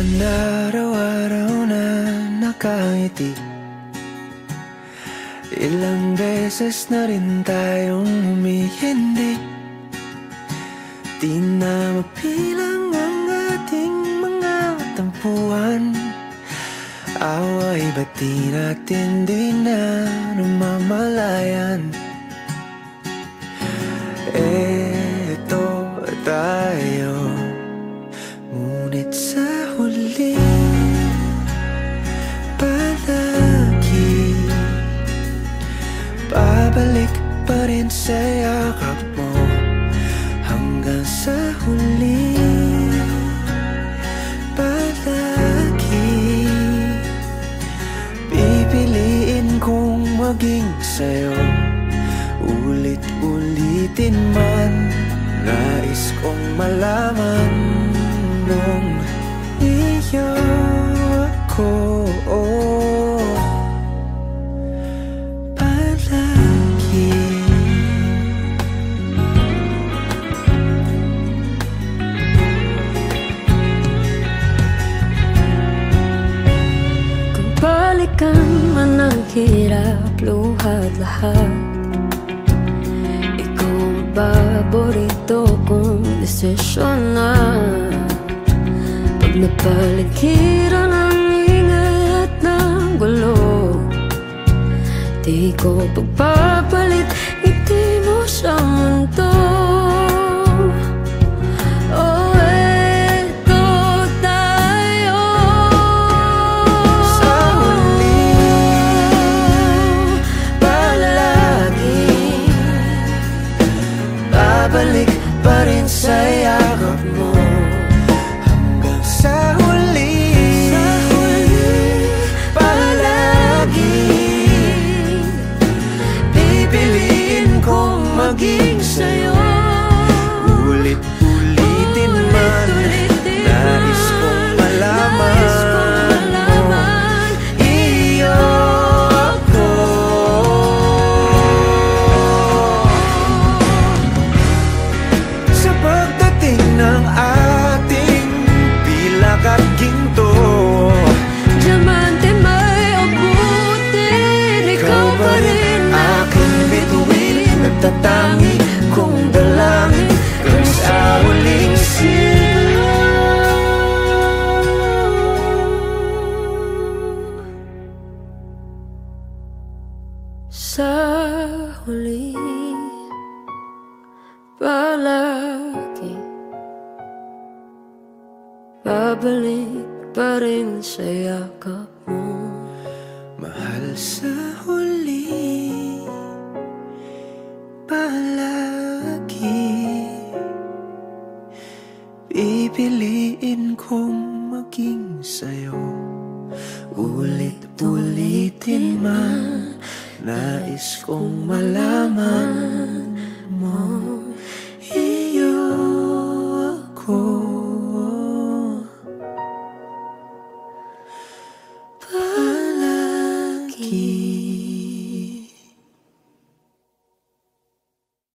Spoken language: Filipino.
naman araw-araw na nakangiti. Ilang beses na rin tayong humihindi. Di na mapilang ang ating mga tampuhan. Away ba't di natin di na namamalayan? Eto tayo, ngunit sa huli palagi babalik pa rin sa yakap mo. Hanggang sa huli palagi pipiliin kong maging sa'yo. Ulit-ulitin man, nais kong malaman nung iyo ako palagi. Kung balikan man ang hirap, luhat lahat, paborito kong desisyon na. Pag napaligiran ang ingay at ng gulo, di ko pagpapalit ngiti mo sa mundo. Oh, eto tayo sa huli palagi babalik pa rin sa yakap mo. Hanggang sa huli palagi pipiliin kong maging sa'yo. Ulit-ulitin man, nais kong malaman mo iyo ako. Sa pagdating ng ating pilak at ginto, diamante may abutin, ikaw pa rin aking bituin. Nagtatangi kong dalangin kung sa huling silaw. Sa huli palagi babalik pa rin sa yakap mo. Mahal, sa huli palagi pipiliin kong maging sa'yo. Ulit-ulitin man, nais kong malaman